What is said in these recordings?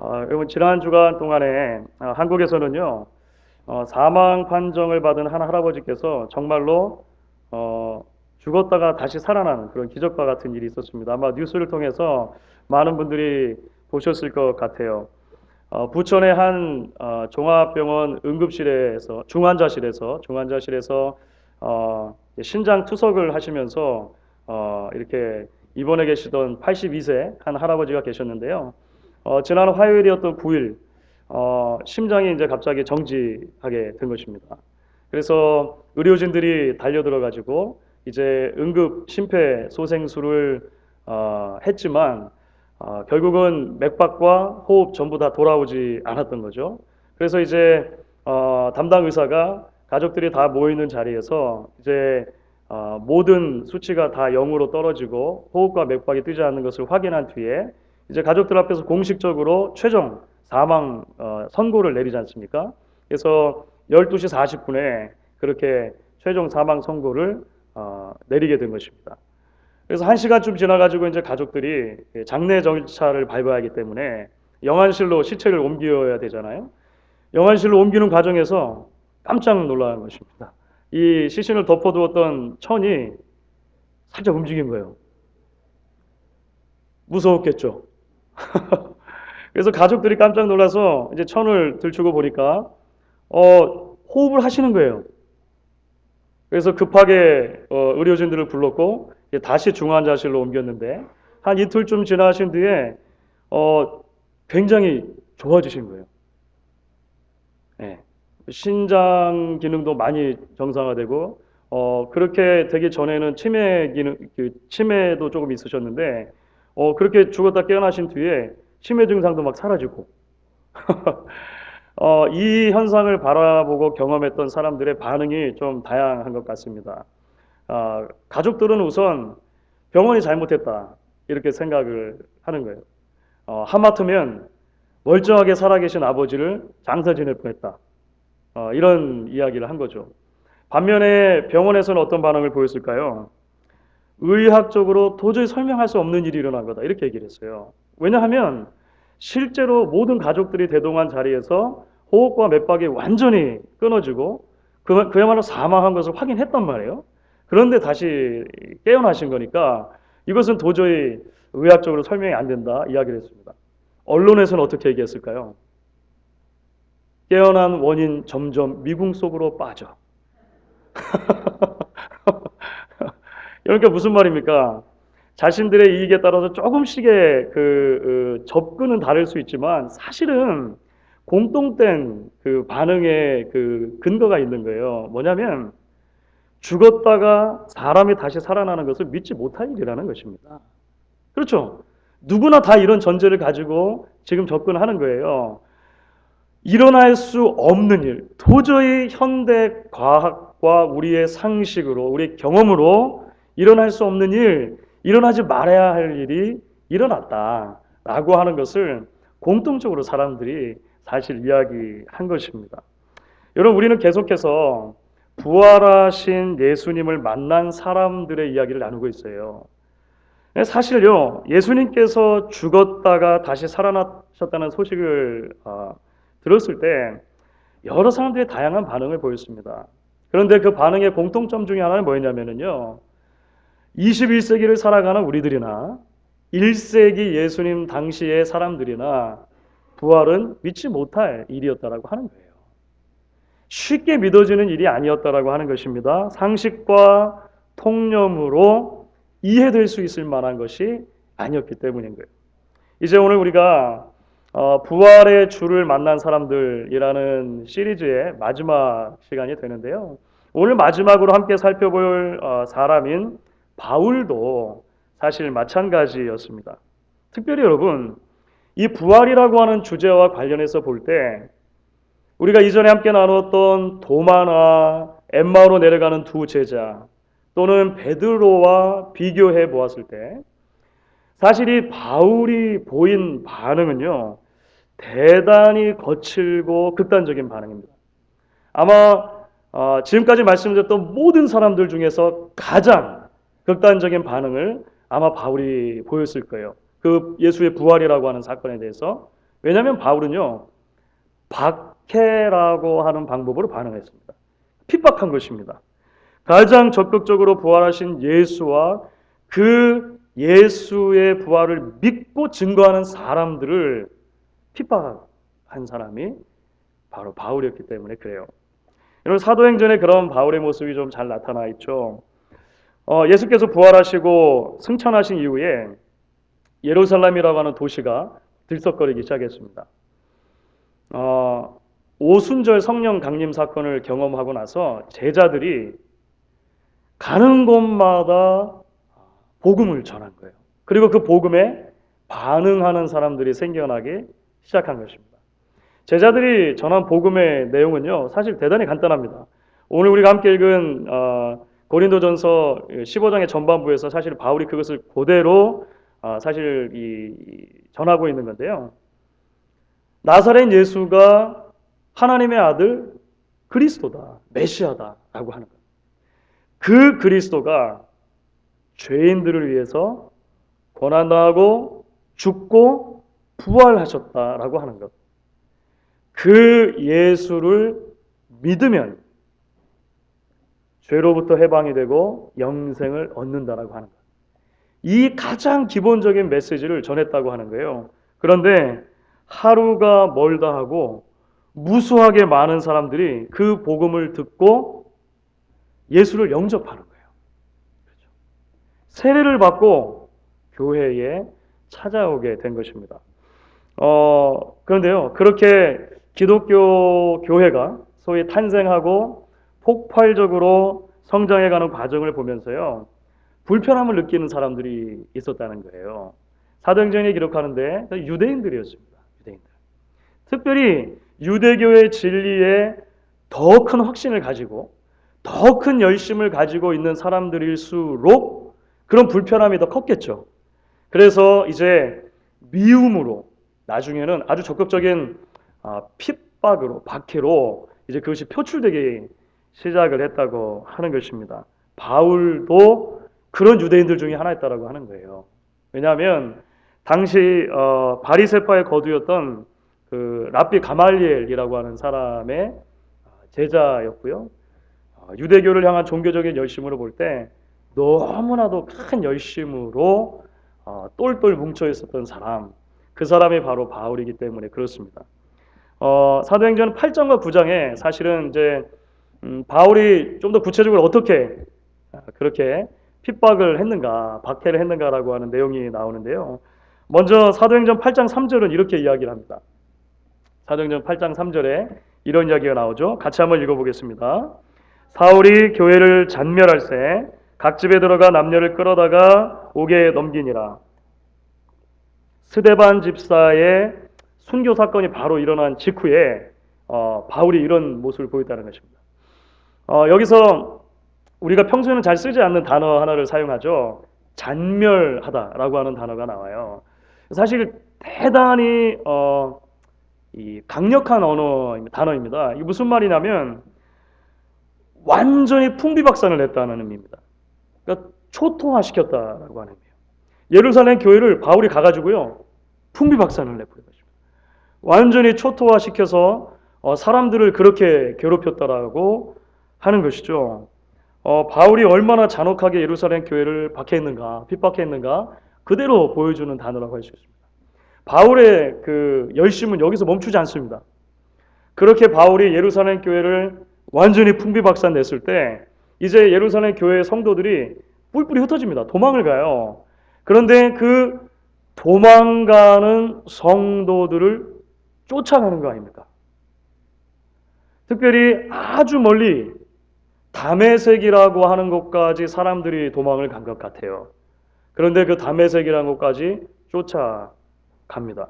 여러분 지난 주간 동안에 한국에서는요 사망 판정을 받은 한 할아버지께서 정말로 죽었다가 다시 살아나는 그런 기적과 같은 일이 있었습니다. 아마 뉴스를 통해서 많은 분들이 보셨을 것 같아요. 부천의 한 종합병원 응급실에서 중환자실에서 신장 투석을 하시면서 이렇게 입원해 계시던 82세 한 할아버지가 계셨는데요. 지난 화요일이었던 9일 심장이 이제 갑자기 정지하게 된 것입니다. 그래서 의료진들이 달려들어 가지고 이제 응급 심폐소생술을 했지만 결국은 맥박과 호흡 전부 다 돌아오지 않았던 거죠. 그래서 이제 담당 의사가 가족들이 다 모이는 자리에서 이제 모든 수치가 다 0으로 떨어지고 호흡과 맥박이 뜨지 않는 것을 확인한 뒤에 이제 가족들 앞에서 공식적으로 최종 사망 선고를 내리지 않습니까? 그래서 12시 40분에 그렇게 최종 사망 선고를 내리게 된 것입니다. 그래서 1시간쯤 지나가지고 이제 가족들이 장례 절차를 밟아야 하기 때문에 영안실로 시체를 옮겨야 되잖아요. 영안실로 옮기는 과정에서 깜짝 놀라는 것입니다. 이 시신을 덮어두었던 천이 살짝 움직인 거예요. 무서웠겠죠. 그래서 가족들이 깜짝 놀라서 이제 천을 들추고 보니까 호흡을 하시는 거예요. 그래서 급하게 의료진들을 불렀고 다시 중환자실로 옮겼는데 한 이틀쯤 지나신 뒤에 굉장히 좋아지신 거예요. 예. 신장 기능도 많이 정상화되고 그렇게 되기 전에는 치매 기능 치매도 조금 있으셨는데 그렇게 죽었다 깨어나신 뒤에 치매 증상도 막 사라지고 이 현상을 바라보고 경험했던 사람들의 반응이 좀 다양한 것 같습니다. 가족들은 우선 병원이 잘못했다 이렇게 생각을 하는 거예요. 하마터면 멀쩡하게 살아계신 아버지를 장사 지낼 뻔했다. 이런 이야기를 한 거죠. 반면에 병원에서는 어떤 반응을 보였을까요? 의학적으로 도저히 설명할 수 없는 일이 일어난 거다. 이렇게 얘기를 했어요. 왜냐하면 실제로 모든 가족들이 대동한 자리에서 호흡과 맥박이 완전히 끊어지고 그야말로 사망한 것을 확인했단 말이에요. 그런데 다시 깨어나신 거니까 이것은 도저히 의학적으로 설명이 안 된다 이야기를 했습니다. 언론에서는 어떻게 얘기했을까요? 깨어난 원인 점점 미궁 속으로 빠져. 그러니까 무슨 말입니까? 자신들의 이익에 따라서 조금씩의 접근은 다를 수 있지만 사실은 공통된 그 반응의 그 근거가 있는 거예요. 뭐냐면 죽었다가 사람이 다시 살아나는 것을 믿지 못할 일이라는 것입니다. 그렇죠? 누구나 다 이런 전제를 가지고 지금 접근하는 거예요. 일어날 수 없는 일, 도저히 현대 과학과 우리의 상식으로, 우리의 경험으로 일어날 수 없는 일, 일어나지 말아야 할 일이 일어났다라고 하는 것을 공통적으로 사람들이 사실 이야기한 것입니다. 여러분, 우리는 계속해서 부활하신 예수님을 만난 사람들의 이야기를 나누고 있어요. 사실요, 예수님께서 죽었다가 다시 살아나셨다는 소식을 들었을 때 여러 사람들이 다양한 반응을 보였습니다. 그런데 그 반응의 공통점 중에 하나는 뭐였냐면요. 21세기를 살아가는 우리들이나 1세기 예수님 당시의 사람들이나 부활은 믿지 못할 일이었다라고 하는 거예요. 쉽게 믿어지는 일이 아니었다라고 하는 것입니다. 상식과 통념으로 이해될 수 있을 만한 것이 아니었기 때문인 거예요. 이제 오늘 우리가 부활의 주를 만난 사람들이라는 시리즈의 마지막 시간이 되는데요. 오늘 마지막으로 함께 살펴볼 사람인 바울도 사실 마찬가지였습니다. 특별히 여러분, 이 부활이라고 하는 주제와 관련해서 볼 때 우리가 이전에 함께 나눴던 도마나 엠마오로 내려가는 두 제자 또는 베드로와 비교해 보았을 때 사실 이 바울이 보인 반응은요, 대단히 거칠고 극단적인 반응입니다. 아마 지금까지 말씀드렸던 모든 사람들 중에서 가장 극단적인 반응을 아마 바울이 보였을 거예요. 그 예수의 부활이라고 하는 사건에 대해서 왜냐하면 바울은요, 박해라고 하는 방법으로 반응했습니다. 핍박한 것입니다. 가장 적극적으로 부활하신 예수와 그 예수의 부활을 믿고 증거하는 사람들을 핍박한 사람이 바로 바울이었기 때문에 그래요. 여러분, 사도행전에 그런 바울의 모습이 좀 잘 나타나 있죠. 예수께서 부활하시고 승천하신 이후에 예루살렘이라고 하는 도시가 들썩거리기 시작했습니다. 오순절 성령 강림 사건을 경험하고 나서 제자들이 가는 곳마다 복음을 전한 거예요. 그리고 그 복음에 반응하는 사람들이 생겨나기 시작한 것입니다. 제자들이 전한 복음의 내용은요, 사실 대단히 간단합니다. 오늘 우리가 함께 읽은 고린도전서 15장의 전반부에서 사실 바울이 그것을 그대로 사실 전하고 있는 건데요. 나사렛 예수가 하나님의 아들 그리스도다, 메시아다라고 하는 거예요. 그 그리스도가 죄인들을 위해서 고난당하고 죽고 부활하셨다라고 하는 것. 그 예수를 믿으면 죄로부터 해방이 되고 영생을 얻는다라고 하는 것. 이 가장 기본적인 메시지를 전했다고 하는 거예요. 그런데 하루가 멀다 하고 무수하게 많은 사람들이 그 복음을 듣고 예수를 영접하는 거예요. 그렇죠? 세례를 받고 교회에 찾아오게 된 것입니다. 그런데요, 그렇게 기독교 교회가 소위 탄생하고 폭발적으로 성장해가는 과정을 보면서요, 불편함을 느끼는 사람들이 있었다는 거예요. 사도행전이 기록하는데 유대인들이었습니다. 유대인들. 특별히 유대교의 진리에 더 큰 확신을 가지고 더 큰 열심을 가지고 있는 사람들일수록 그런 불편함이 더 컸겠죠. 그래서 이제 미움으로 나중에는 아주 적극적인 핍박으로, 박해로 이제 그것이 표출되기 시작을 했다고 하는 것입니다. 바울도 그런 유대인들 중에 하나였다라고 하는 거예요. 왜냐하면 당시 바리새파의 거두였던 그 랍비 가말리엘이라고 하는 사람의 제자였고요. 유대교를 향한 종교적인 열심으로 볼 때 너무나도 큰 열심으로 똘똘 뭉쳐 있었던 사람, 그 사람이 바로 바울이기 때문에 그렇습니다. 사도행전 8장과 9장에 사실은 이제 바울이 좀 더 구체적으로 어떻게 그렇게 핍박을 했는가, 박해를 했는가라고 하는 내용이 나오는데요. 먼저 사도행전 8장 3절은 이렇게 이야기를 합니다. 사도행전 8장 3절에 이런 이야기가 나오죠. 같이 한번 읽어보겠습니다. 사울이 교회를 잔멸할세 각 집에 들어가 남녀를 끌어다가 옥에 넘기니라. 스데반 집사의 순교 사건이 바로 일어난 직후에 바울이 이런 모습을 보였다는 것입니다. 여기서 우리가 평소에는 잘 쓰지 않는 단어 하나를 사용하죠. 잔멸하다라고 하는 단어가 나와요. 사실 대단히 강력한 단어입니다. 이게 무슨 말이냐면 완전히 풍비박산을 냈다는 의미입니다. 그러니까 초토화시켰다라고 하는 의미예요. 예루살렘 교회를 바울이 가가지고요, 풍비박산을 내버린 것입니다. 완전히 초토화시켜서 사람들을 그렇게 괴롭혔다라고 하는 것이죠. 바울이 얼마나 잔혹하게 예루살렘 교회를 박해했는가, 핍박했는가 그대로 보여주는 단어라고 할 수 있습니다. 바울의 그 열심은 여기서 멈추지 않습니다. 그렇게 바울이 예루살렘 교회를 완전히 풍비박산 냈을 때 이제 예루살렘 교회의 성도들이 뿔뿔이 흩어집니다. 도망을 가요. 그런데 그 도망가는 성도들을 쫓아가는 거 아닙니까? 특별히 아주 멀리 다메섹이라고 하는 곳까지 사람들이 도망을 간 것 같아요. 그런데 그 다메섹이라는 곳까지 쫓아갑니다.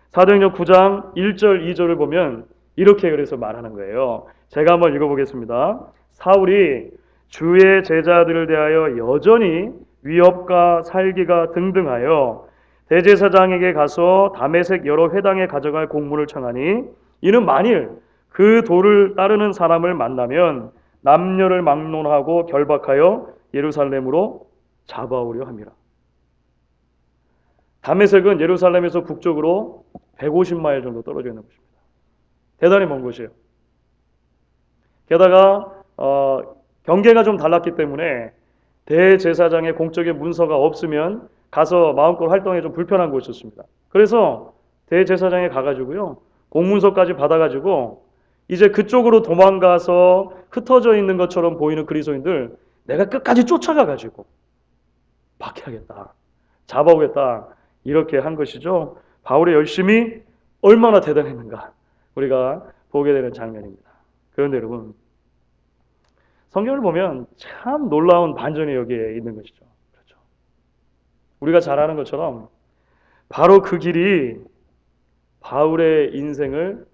사도행전 9장 1절 2절을 보면 이렇게 그래서 말하는 거예요. 제가 한번 읽어보겠습니다. 사울이 주의 제자들을 대하여 여전히 위협과 살기가 등등하여 대제사장에게 가서 다메섹 여러 회당에 가져갈 공문을 청하니 이는 만일 그 도를 따르는 사람을 만나면 남녀를 막론하고 결박하여 예루살렘으로 잡아오려 함이라. 다메섹은 예루살렘에서 북쪽으로 150마일 정도 떨어져 있는 곳입니다. 대단히 먼 곳이에요. 게다가 경계가 좀 달랐기 때문에 대제사장의 공적인 문서가 없으면 가서 마음껏 활동에 좀 불편한 곳이었습니다. 그래서 대제사장에 가가지고요, 공문서까지 받아가지고 이제 그쪽으로 도망가서 흩어져 있는 것처럼 보이는 그리스도인들 내가 끝까지 쫓아가가지고 박해하겠다, 잡아오겠다, 이렇게 한 것이죠. 바울의 열심이 얼마나 대단했는가 우리가 보게 되는 장면입니다. 그런데 여러분, 성경을 보면 참 놀라운 반전이 여기에 있는 것이죠. 그렇죠. 우리가 잘 아는 것처럼 바로 그 길이 바울의 인생을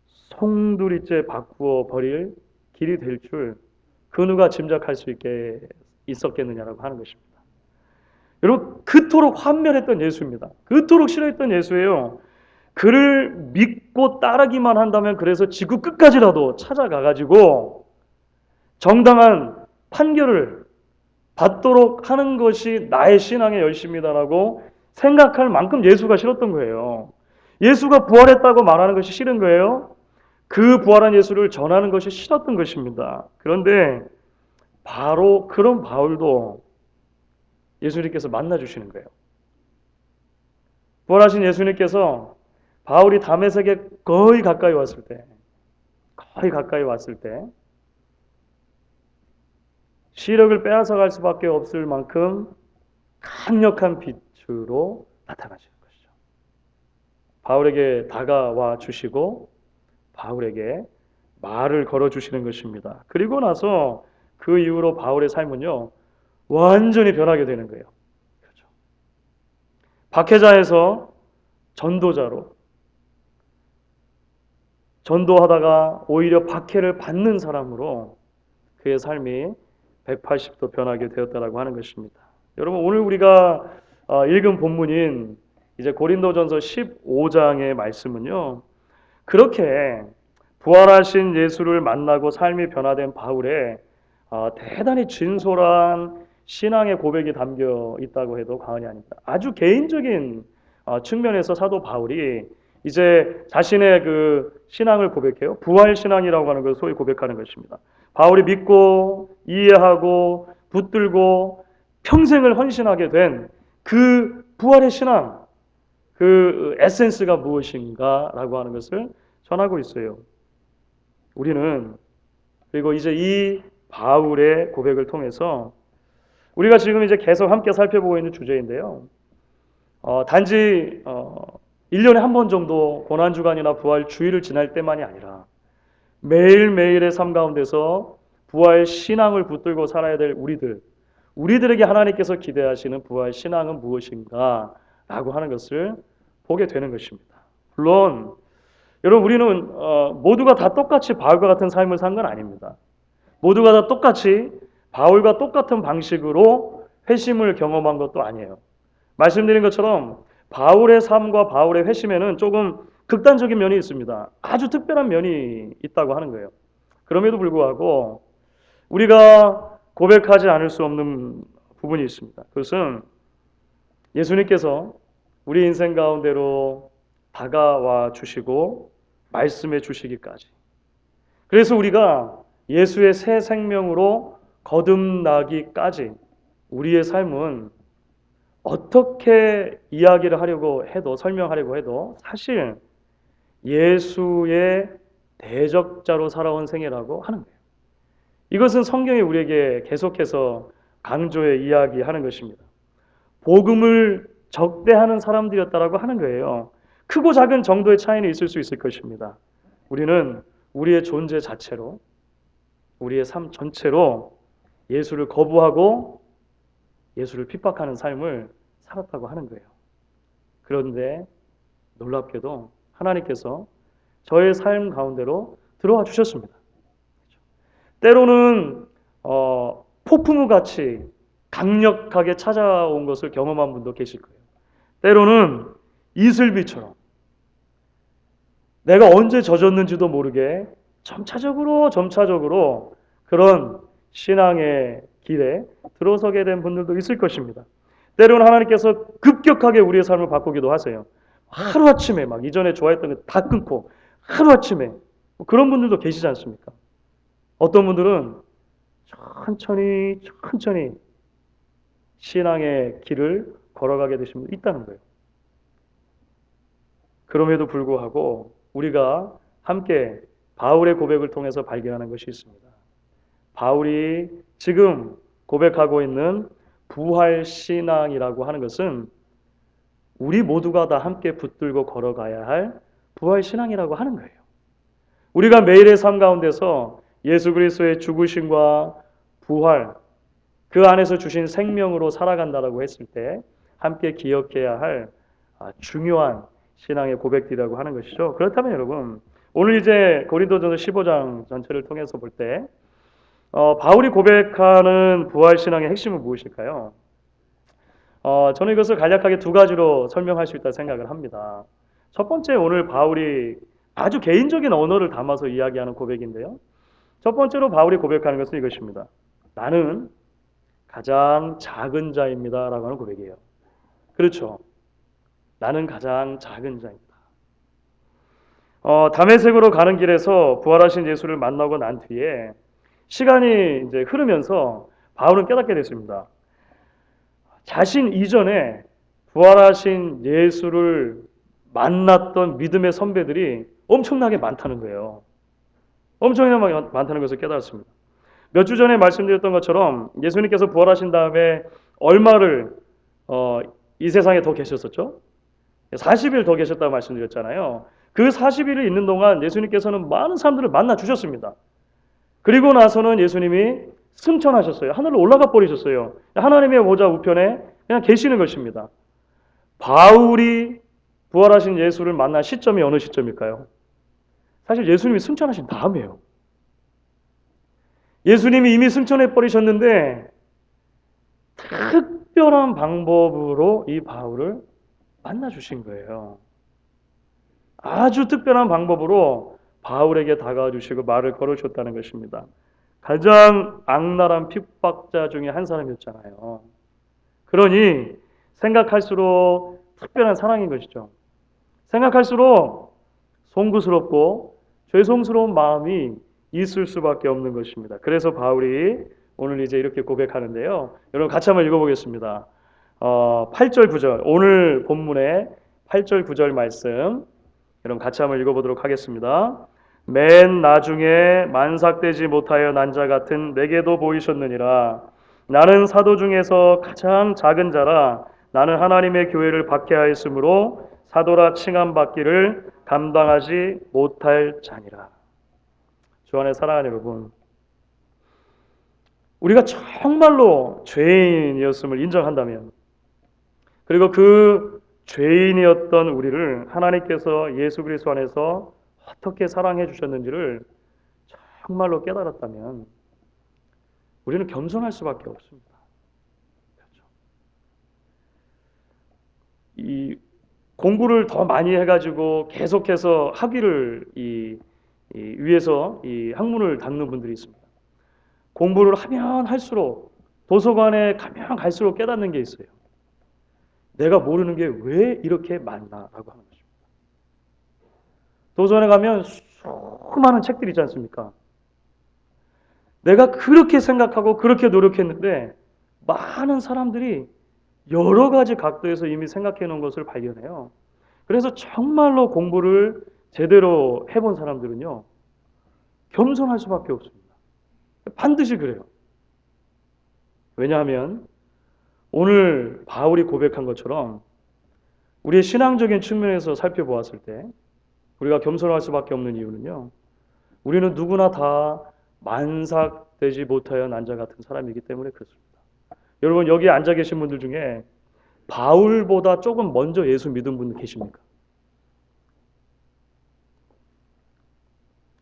송두리째 바꾸어 버릴 길이 될 줄 그 누가 짐작할 수 있게 있었겠느냐라고 하는 것입니다. 여러분, 그토록 환멸했던 예수입니다. 그토록 싫어했던 예수예요. 그를 믿고 따르기만 한다면 그래서 지구 끝까지라도 찾아가가지고 정당한 판결을 받도록 하는 것이 나의 신앙의 열심이다라고 생각할 만큼 예수가 싫었던 거예요. 예수가 부활했다고 말하는 것이 싫은 거예요. 그 부활한 예수를 전하는 것이 싫었던 것입니다. 그런데 바로 그런 바울도 예수님께서 만나주시는 거예요. 부활하신 예수님께서 바울이 다메섹에 거의 가까이 왔을 때 시력을 빼앗아 갈 수밖에 없을 만큼 강력한 빛으로 나타나시는 것이죠. 바울에게 다가와 주시고 바울에게 말을 걸어주시는 것입니다. 그리고 나서 그 이후로 바울의 삶은요, 완전히 변하게 되는 거예요. 그렇죠. 박해자에서 전도자로, 전도하다가 오히려 박해를 받는 사람으로 그의 삶이 180도 변하게 되었다라고 하는 것입니다. 여러분, 오늘 우리가 읽은 본문인 이제 고린도전서 15장의 말씀은요, 그렇게 부활하신 예수를 만나고 삶이 변화된 바울의 대단히 진솔한 신앙의 고백이 담겨 있다고 해도 과언이 아닙니다. 아주 개인적인 측면에서 사도 바울이 이제 자신의 그 신앙을 고백해요. 부활 신앙이라고 하는 것을 소위 고백하는 것입니다. 바울이 믿고 이해하고 붙들고 평생을 헌신하게 된 그 부활의 신앙, 그 에센스가 무엇인가라고 하는 것을 전하고 있어요. 우리는 그리고 이제 이 바울의 고백을 통해서 우리가 지금 이제 계속 함께 살펴보고 있는 주제인데요. 단지 1년에 한 번 정도 고난주간이나 부활 주일을 지날 때만이 아니라 매일매일의 삶 가운데서 부활 신앙을 붙들고 살아야 될 우리들에게 하나님께서 기대하시는 부활 신앙은 무엇인가 라고 하는 것을 보게 되는 것입니다. 물론 여러분, 우리는 모두가 다 똑같이 바울과 같은 삶을 산 건 아닙니다. 모두가 다 똑같이 바울과 똑같은 방식으로 회심을 경험한 것도 아니에요. 말씀드린 것처럼 바울의 삶과 바울의 회심에는 조금 극단적인 면이 있습니다. 아주 특별한 면이 있다고 하는 거예요. 그럼에도 불구하고 우리가 고백하지 않을 수 없는 부분이 있습니다. 그것은 예수님께서 우리 인생 가운데로 다가와 주시고 말씀해 주시기까지, 그래서 우리가 예수의 새 생명으로 거듭나기까지 우리의 삶은 어떻게 이야기를 하려고 해도, 설명하려고 해도 사실 예수의 대적자로 살아온 생애라고 하는 거예요. 이것은 성경이 우리에게 계속해서 강조해 이야기하는 것입니다. 복음을 적대하는 사람들이었다라고 하는 거예요. 크고 작은 정도의 차이는 있을 수 있을 것입니다. 우리는 우리의 존재 자체로, 우리의 삶 전체로 예수를 거부하고 예수를 핍박하는 삶을 살았다고 하는 거예요. 그런데 놀랍게도 하나님께서 저의 삶 가운데로 들어와 주셨습니다. 때로는 폭풍우같이 강력하게 찾아온 것을 경험한 분도 계실 거예요. 때로는 이슬비처럼 내가 언제 젖었는지도 모르게 점차적으로 그런 신앙의 길에 들어서게 된 분들도 있을 것입니다. 때로는 하나님께서 급격하게 우리의 삶을 바꾸기도 하세요. 하루아침에 막 이전에 좋아했던 거 다 끊고 하루아침에 뭐 그런 분들도 계시지 않습니까? 어떤 분들은 천천히 천천히 신앙의 길을 걸어가게 되신 분이 있다는 거예요. 그럼에도 불구하고 우리가 함께 바울의 고백을 통해서 발견하는 것이 있습니다. 바울이 지금 고백하고 있는 부활 신앙이라고 하는 것은 우리 모두가 다 함께 붙들고 걸어가야 할 부활 신앙이라고 하는 거예요. 우리가 매일의 삶 가운데서 예수 그리스도의 죽으심과 부활, 그 안에서 주신 생명으로 살아간다라고 했을 때 함께 기억해야 할 중요한 신앙의 고백들이라고 하는 것이죠. 그렇다면 여러분, 오늘 이제 고린도전서 15장 전체를 통해서 볼 때 바울이 고백하는 부활 신앙의 핵심은 무엇일까요? 저는 이것을 간략하게 두 가지로 설명할 수 있다 생각을 합니다. 첫 번째, 오늘 바울이 아주 개인적인 언어를 담아서 이야기하는 고백인데요. 첫 번째로 바울이 고백하는 것은 이것입니다. 나는 가장 작은 자입니다 라고 하는 고백이에요. 그렇죠. 나는 가장 작은 자입니다. 다메섹으로 가는 길에서 부활하신 예수를 만나고 난 뒤에 시간이 이제 흐르면서 바울은 깨닫게 됐습니다. 자신 이전에 부활하신 예수를 만났던 믿음의 선배들이 엄청나게 많다는 거예요. 엄청나게 많다는 것을 깨달았습니다. 몇 주 전에 말씀드렸던 것처럼 예수님께서 부활하신 다음에 얼마를 이 세상에 더 계셨었죠? 40일 더 계셨다고 말씀드렸잖아요. 그 40일을 있는 동안 예수님께서는 많은 사람들을 만나 주셨습니다. 그리고 나서는 예수님이 승천하셨어요. 하늘로 올라가 버리셨어요. 하나님의 보좌 우편에 그냥 계시는 것입니다. 바울이 부활하신 예수를 만난 시점이 어느 시점일까요? 사실 예수님이 승천하신 다음이에요. 예수님이 이미 승천해 버리셨는데 특별한 방법으로 이 바울을 만나 주신 거예요. 아주 특별한 방법으로 바울에게 다가와 주시고 말을 걸어주셨다는 것입니다. 가장 악랄한 핍박자 중에 한 사람이었잖아요. 그러니 생각할수록 특별한 사랑인 것이죠. 생각할수록 송구스럽고 죄송스러운 마음이 있을 수밖에 없는 것입니다. 그래서 바울이 오늘 이제 이렇게 고백하는데요. 여러분 같이 한번 읽어보겠습니다. 8절 9절 오늘 본문의 8절 9절 말씀 여러분 같이 한번 읽어보도록 하겠습니다. 맨 나중에 만삭되지 못하여 난 자 같은 내게도 보이셨느니라. 나는 사도 중에서 가장 작은 자라. 나는 하나님의 교회를 박해하였으므로 사도라 칭함받기를 감당하지 못할 자니라. 주 안에 사랑하는 여러분, 우리가 정말로 죄인이었음을 인정한다면, 그리고 그 죄인이었던 우리를 하나님께서 예수 그리스도 안에서 어떻게 사랑해 주셨는지를 정말로 깨달았다면 우리는 겸손할 수밖에 없습니다. 그렇죠? 이 공부를 더 많이 해가지고 계속해서 학위를 위해서 이 학문을 닦는 분들이 있습니다. 공부를 하면 할수록 도서관에 가면 갈수록 깨닫는 게 있어요. 내가 모르는 게 왜 이렇게 많나라고 하는 것입니다. 도서관에 가면 수많은 책들이 있지 않습니까? 내가 그렇게 생각하고 그렇게 노력했는데 많은 사람들이 여러 가지 각도에서 이미 생각해 놓은 것을 발견해요. 그래서 정말로 공부를 제대로 해본 사람들은요, 겸손할 수밖에 없습니다. 반드시 그래요. 왜냐하면 오늘 바울이 고백한 것처럼 우리의 신앙적인 측면에서 살펴보았을 때 우리가 겸손할 수밖에 없는 이유는요, 우리는 누구나 다 만삭되지 못하여 난 자 같은 사람이기 때문에 그렇습니다. 여러분 여기 앉아 계신 분들 중에 바울보다 조금 먼저 예수 믿은 분 계십니까?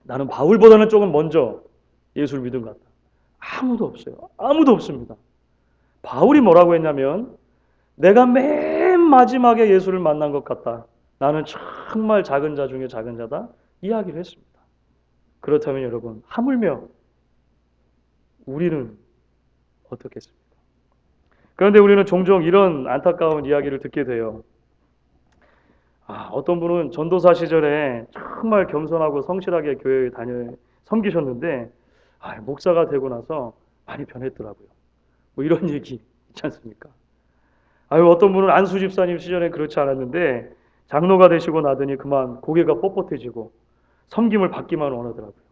나는 바울보다는 조금 먼저 예수를 믿은 것 같다. 아무도 없어요. 아무도 없습니다. 바울이 뭐라고 했냐면 내가 맨 마지막에 예수를 만난 것 같다. 나는 정말 작은 자 중에 작은 자다. 이야기를 했습니다. 그렇다면 여러분 하물며 우리는 어떻겠습니까? 그런데 우리는 종종 이런 안타까운 이야기를 듣게 돼요. 어떤 분은 전도사 시절에 정말 겸손하고 성실하게 교회에 다녀 섬기셨는데 목사가 되고 나서 많이 변했더라고요. 뭐 이런 얘기 있지 않습니까? 어떤 분은 안수 집사님 시절에 그렇지 않았는데 장로가 되시고 나더니 그만 고개가 뻣뻣해지고 섬김을 받기만 원하더라고요.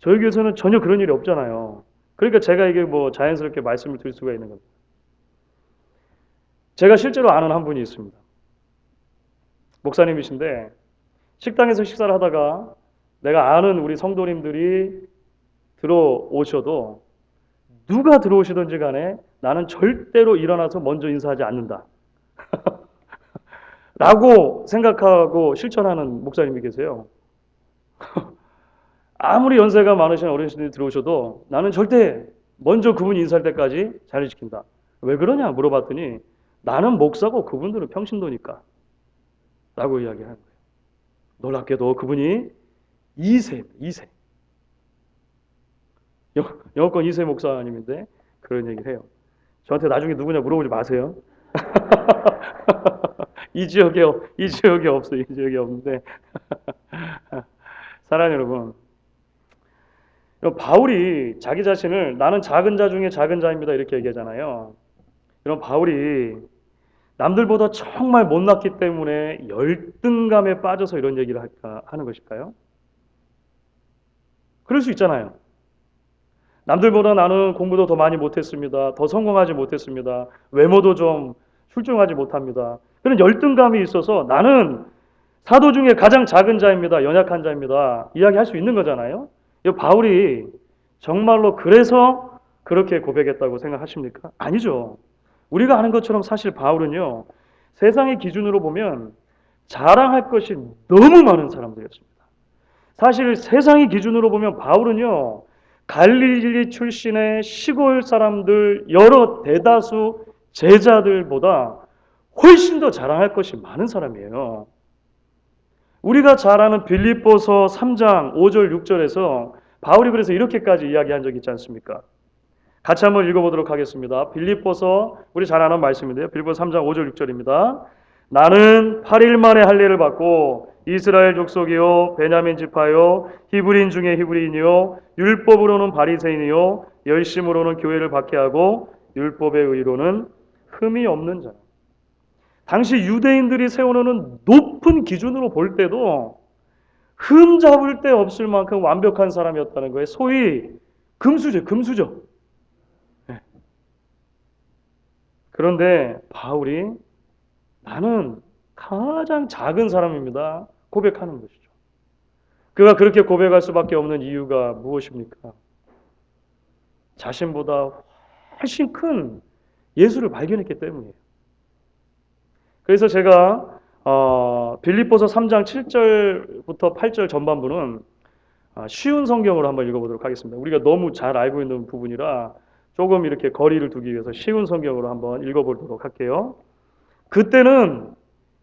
저희 교회에서는 전혀 그런 일이 없잖아요. 그러니까 제가 이게 뭐 자연스럽게 말씀을 드릴 수가 있는 겁니다. 제가 실제로 아는 한 분이 있습니다. 목사님이신데 식당에서 식사를 하다가 내가 아는 우리 성도님들이 들어오셔도 누가 들어오시든지 간에 나는 절대로 일어나서 먼저 인사하지 않는다. 라고 생각하고 실천하는 목사님이 계세요. 아무리 연세가 많으신 어르신들이 들어오셔도 나는 절대 먼저 그분이 인사할 때까지 자리 지킨다. 왜 그러냐 물어봤더니 나는 목사고 그분들은 평신도니까 라고 이야기하는 거예요. 놀랍게도 그분이 2세 영어권 2세 목사님인데 그런 얘기를 해요. 저한테 나중에 누구냐 물어보지 마세요. 이 지역에 없어요. 이 지역에 없는데 사랑하는 여러분, 바울이 자기 자신을 나는 작은 자 중에 작은 자입니다 이렇게 얘기하잖아요. 이런 바울이 남들보다 정말 못났기 때문에 열등감에 빠져서 이런 얘기를 하는 것일까요? 그럴 수 있잖아요. 남들보다 나는 공부도 더 많이 못했습니다. 더 성공하지 못했습니다. 외모도 좀 출중하지 못합니다. 그런 열등감이 있어서 나는 사도 중에 가장 작은 자입니다. 연약한 자입니다. 이야기할 수 있는 거잖아요. 이 바울이 정말로 그래서 그렇게 고백했다고 생각하십니까? 아니죠. 우리가 아는 것처럼 사실 바울은요. 세상의 기준으로 보면 자랑할 것이 너무 많은 사람들이었습니다. 사실 세상의 기준으로 보면 바울은요. 갈릴리 출신의 시골 사람들 여러 대다수 제자들보다 훨씬 더 자랑할 것이 많은 사람이에요. 우리가 잘 아는 빌립보서 3장 5절 6절에서 바울이 그래서 이렇게까지 이야기한 적이 있지 않습니까? 같이 한번 읽어보도록 하겠습니다. 빌립보서 우리 잘 아는 말씀인데요. 빌립보서 3장 5절 6절입니다. 나는 8일 만에 할례를 받고 이스라엘 족속이요 베냐민 지파요 히브리인 중에 히브리인이요 율법으로는 바리새인이요 열심으로는 교회를 박해하고 율법의 의로는 흠이 없는 자. 당시 유대인들이 세워놓는 높은 기준으로 볼 때도 흠 잡을 데 없을 만큼 완벽한 사람이었다는 거예요. 소위 금수저. 네. 그런데 바울이 나는 가장 작은 사람입니다. 고백하는 것이죠. 그가 그렇게 고백할 수밖에 없는 이유가 무엇입니까? 자신보다 훨씬 큰 예수를 발견했기 때문이에요. 그래서 제가 빌립보서 3장 7절부터 8절 전반부는 쉬운 성경으로 한번 읽어보도록 하겠습니다. 우리가 너무 잘 알고 있는 부분이라 조금 이렇게 거리를 두기 위해서 쉬운 성경으로 한번 읽어보도록 할게요. 그때는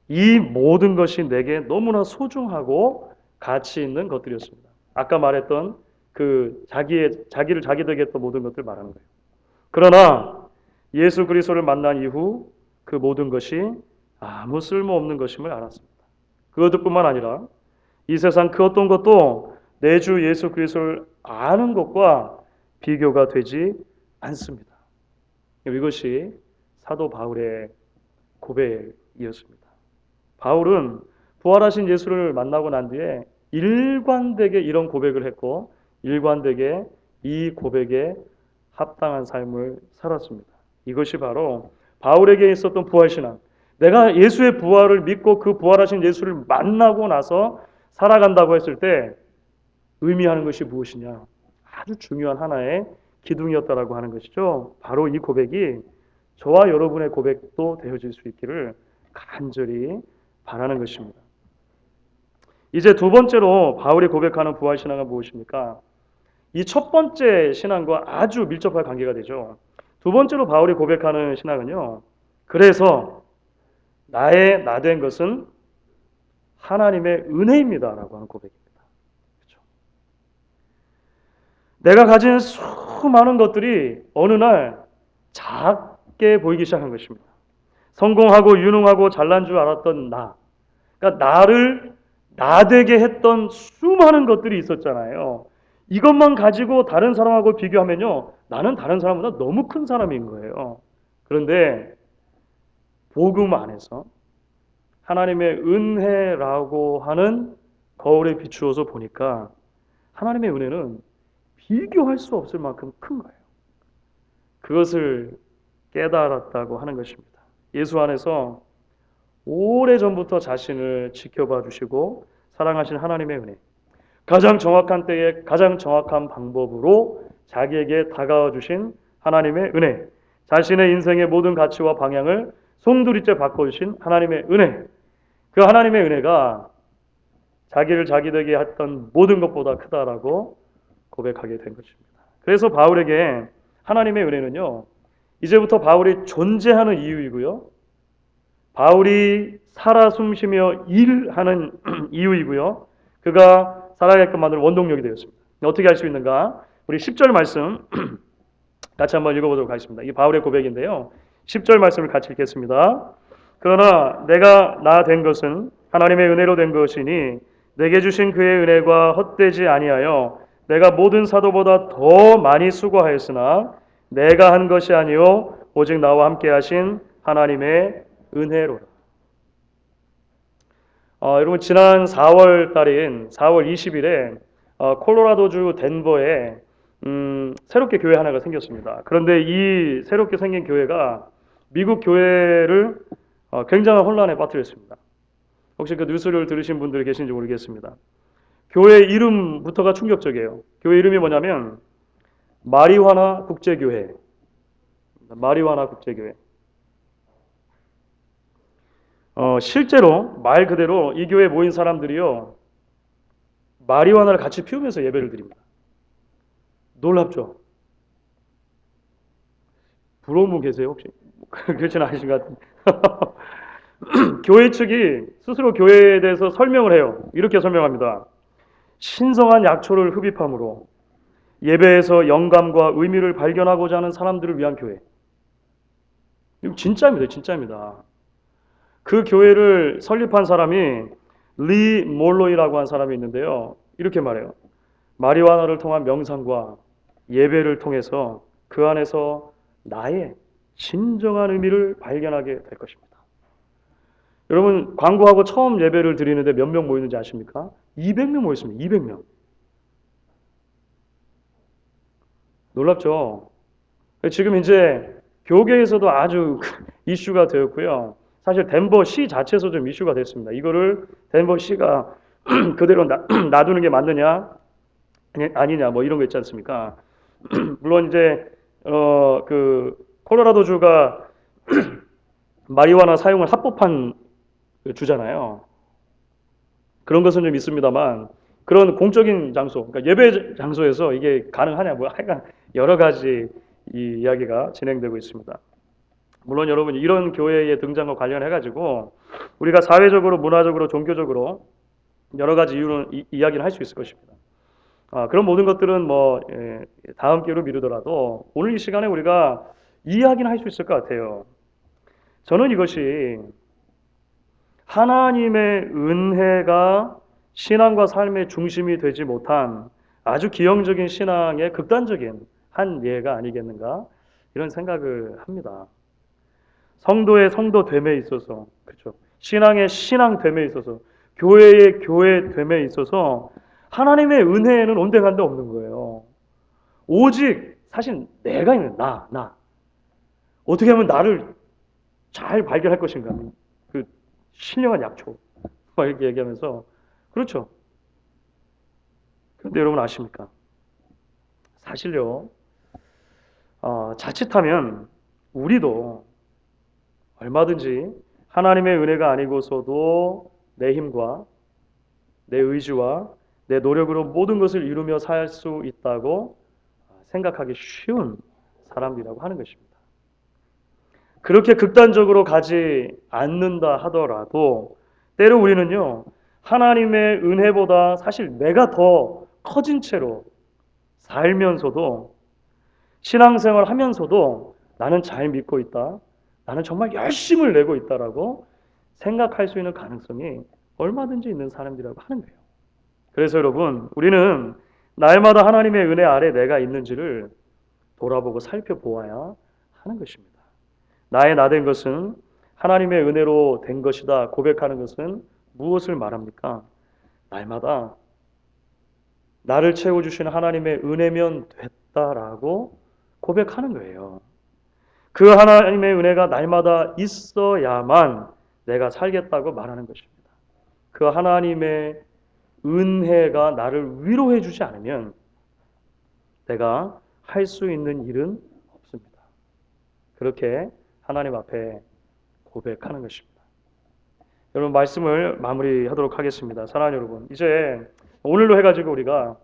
이 모든 것이 내게 너무나 소중하고 가치 있는 것들이었습니다. 아까 말했던 그 자기를 자기 되게 했던 모든 것들 말하는 거예요. 그러나 예수 그리스도를 만난 이후 그 모든 것이 아무 쓸모없는 것임을 알았습니다. 그것뿐만 아니라 이 세상 그 어떤 것도 내 주 예수 그리스도를 아는 것과 비교가 되지 않습니다. 이것이 사도 바울의 고백이었습니다. 바울은 부활하신 예수를 만나고 난 뒤에 일관되게 이런 고백을 했고 일관되게 이 고백에 합당한 삶을 살았습니다. 이것이 바로 바울에게 있었던 부활신앙. 내가 예수의 부활을 믿고 그 부활하신 예수를 만나고 나서 살아간다고 했을 때 의미하는 것이 무엇이냐? 아주 중요한 하나의 기둥이었다라고 하는 것이죠. 바로 이 고백이 저와 여러분의 고백도 되어질 수 있기를 간절히 바라는 것입니다. 이제 두 번째로 바울이 고백하는 부활신앙은 무엇입니까? 이 첫 번째 신앙과 아주 밀접한 관계가 되죠. 두 번째로 바울이 고백하는 신앙은요. 그래서 나의 나 된 것은 하나님의 은혜입니다라고 하는 고백입니다. 그렇죠? 내가 가진 수많은 것들이 어느 날 작게 보이기 시작한 것입니다. 성공하고 유능하고 잘난 줄 알았던 나, 그러니까 나를 나되게 했던 수많은 것들이 있었잖아요. 이것만 가지고 다른 사람하고 비교하면요, 나는 다른 사람보다 너무 큰 사람인 거예요. 그런데 복음 안에서 하나님의 은혜라고 하는 거울에 비추어서 보니까 하나님의 은혜는 비교할 수 없을 만큼 큰 거예요. 그것을 깨달았다고 하는 것입니다. 예수 안에서 오래전부터 자신을 지켜봐 주시고 사랑하신 하나님의 은혜, 가장 정확한 때에 가장 정확한 방법으로 자기에게 다가와 주신 하나님의 은혜, 자신의 인생의 모든 가치와 방향을 송두리째 바꿔주신 하나님의 은혜, 그 하나님의 은혜가 자기를 자기 되게 했던 모든 것보다 크다라고 고백하게 된 것입니다. 그래서 바울에게 하나님의 은혜는요, 이제부터 바울이 존재하는 이유이고요, 바울이 살아 숨쉬며 일하는 이유이고요, 그가 살아가게끔 만드는 원동력이 되었습니다. 어떻게 할 수 있는가? 우리 10절 말씀 같이 한번 읽어보도록 하겠습니다. 이 바울의 고백인데요, 10절 말씀을 같이 읽겠습니다. 그러나 내가 나 된 것은 하나님의 은혜로 된 것이니 내게 주신 그의 은혜가 헛되지 아니하여 내가 모든 사도보다 더 많이 수고하였으나 내가 한 것이 아니요 오직 나와 함께 하신 하나님의 은혜로라. 여러분 지난 4월 달인 4월 20일에 콜로라도주 덴버에 새롭게 교회 하나가 생겼습니다. 그런데 이 새롭게 생긴 교회가 미국 교회를 굉장한 혼란에 빠뜨렸습니다. 혹시 그 뉴스를 들으신 분들이 계신지 모르겠습니다. 교회 이름부터가 충격적이에요. 교회 이름이 뭐냐면 마리화나 국제교회. 마리화나 국제교회. 실제로 말 그대로 이 교회에 모인 사람들이요, 마리화나를 같이 피우면서 예배를 드립니다. 놀랍죠? 부러운 분 계세요 혹시? 그렇지는 않으신 것 같은데. 교회 측이 스스로 교회에 대해서 설명을 해요. 이렇게 설명합니다. 신성한 약초를 흡입함으로 예배에서 영감과 의미를 발견하고자 하는 사람들을 위한 교회. 이거 진짜입니다. 진짜입니다. 그 교회를 설립한 사람이 리 몰로이라고 한 사람이 있는데요, 이렇게 말해요. 마리화나를 통한 명상과 예배를 통해서 그 안에서 나의 진정한 의미를 발견하게 될 것입니다. 여러분 광고하고 처음 예배를 드리는데 몇 명 모이는지 아십니까? 200명 모였습니다. 200명. 놀랍죠? 지금 이제 교계에서도 아주 이슈가 되었고요. 사실 덴버시 자체에서 좀 이슈가 됐습니다. 이거를 덴버시가 그대로 놔두는 게 맞느냐 아니냐 뭐 이런 거 있지 않습니까? 물론 이제 그 콜로라도주가 마리화나 사용을 합법한 주잖아요. 그런 것은 좀 있습니다만 그런 공적인 장소, 그러니까 예배 장소에서 이게 가능하냐 뭐 하여간 여러 가지 이 이야기가 진행되고 있습니다. 물론 여러분 이런 교회의 등장과 관련해 가지고 우리가 사회적으로, 문화적으로, 종교적으로 여러 가지 이유는 이야기를 할 수 있을 것입니다. 그런 모든 것들은 뭐 다음 기회로 미루더라도 오늘 이 시간에 우리가 이야기는 할 수 있을 것 같아요. 저는 이것이 하나님의 은혜가 신앙과 삶의 중심이 되지 못한 아주 기형적인 신앙의 극단적인 한 예가 아니겠는가 이런 생각을 합니다. 성도의 성도됨에 있어서, 그렇죠? 신앙의 신앙됨에 있어서, 교회의 교회됨에 있어서 하나님의 은혜에는 온데간데 없는 거예요. 오직 사실 내가 있는 나 어떻게 하면 나를 잘 발견할 것인가, 그 신령한 약초 막 이렇게 얘기하면서, 그렇죠? 그런데 여러분 아십니까? 사실요, 자칫하면 우리도 얼마든지 하나님의 은혜가 아니고서도 내 힘과 내 의지와 내 노력으로 모든 것을 이루며 살 수 있다고 생각하기 쉬운 사람이라고 하는 것입니다. 그렇게 극단적으로 가지 않는다 하더라도 때로 우리는요, 하나님의 은혜보다 사실 내가 더 커진 채로 살면서도, 신앙생활 하면서도 나는 잘 믿고 있다, 나는 정말 열심을 내고 있다라고 생각할 수 있는 가능성이 얼마든지 있는 사람들이라고 하는 거예요. 그래서 여러분, 우리는 날마다 하나님의 은혜 아래 내가 있는지를 돌아보고 살펴보아야 하는 것입니다. 나의 나 된 것은 하나님의 은혜로 된 것이다 고백하는 것은 무엇을 말합니까? 날마다 나를 채워주시는 하나님의 은혜면 됐다라고 고백하는 거예요. 그 하나님의 은혜가 날마다 있어야만 내가 살겠다고 말하는 것입니다. 그 하나님의 은혜가 나를 위로해 주지 않으면 내가 할 수 있는 일은 없습니다. 그렇게 하나님 앞에 고백하는 것입니다. 여러분 말씀을 마무리하도록 하겠습니다. 사랑하는 여러분, 이제 오늘로 해가지고 우리가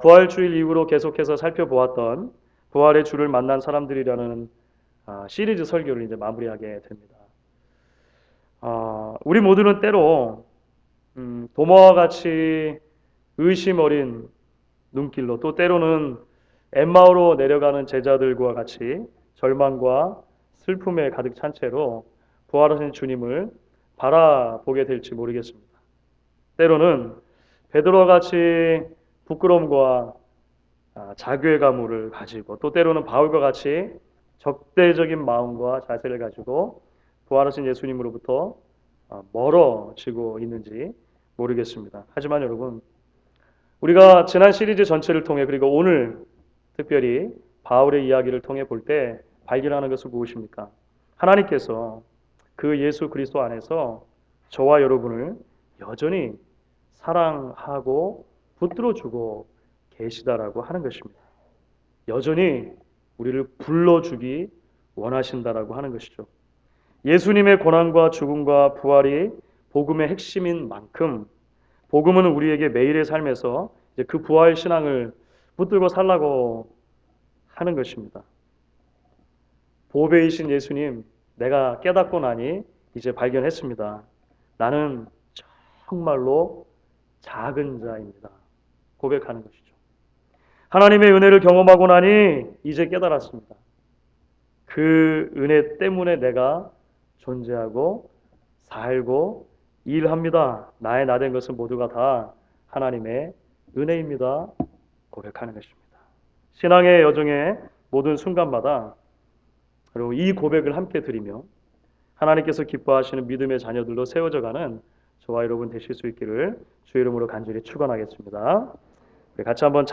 부활주일 이후로 계속해서 살펴보았던 부활의 주를 만난 사람들이라는 시리즈 설교를 이제 마무리하게 됩니다. 우리 모두는 때로 도마와 같이 의심 어린 눈길로 또 때로는 엠마오로 내려가는 제자들과 같이 절망과 슬픔에 가득 찬 채로 부활하신 주님을 바라보게 될지 모르겠습니다. 때로는 베드로와 같이 부끄러움과 자괴감을 가지고 또 때로는 바울과 같이 적대적인 마음과 자세를 가지고 부활하신 예수님으로부터 멀어지고 있는지 모르겠습니다. 하지만 여러분, 우리가 지난 시리즈 전체를 통해 그리고 오늘 특별히 바울의 이야기를 통해 볼 때 발견하는 것은 무엇입니까? 하나님께서 그 예수 그리스도 안에서 저와 여러분을 여전히 사랑하고 붙들어주고 계시다라고 하는 것입니다. 여전히 우리를 불러주기 원하신다라고 하는 것이죠. 예수님의 고난과 죽음과 부활이 복음의 핵심인 만큼 복음은 우리에게 매일의 삶에서 이제 그 부활 신앙을 붙들고 살라고 하는 것입니다. 보배이신 예수님, 내가 깨닫고 나니 이제 발견했습니다. 나는 정말로 작은 자입니다. 고백하는 것이죠. 하나님의 은혜를 경험하고 나니 이제 깨달았습니다. 그 은혜 때문에 내가 존재하고 살고 일합니다. 나의 나 된 것은 모두가 다 하나님의 은혜입니다. 고백하는 것입니다. 신앙의 여정의 모든 순간마다 그리고 이 고백을 함께 드리며 하나님께서 기뻐하시는 믿음의 자녀들로 세워져가는 저와 여러분 되실 수 있기를 주의 이름으로 간절히 축원하겠습니다. 같이 한번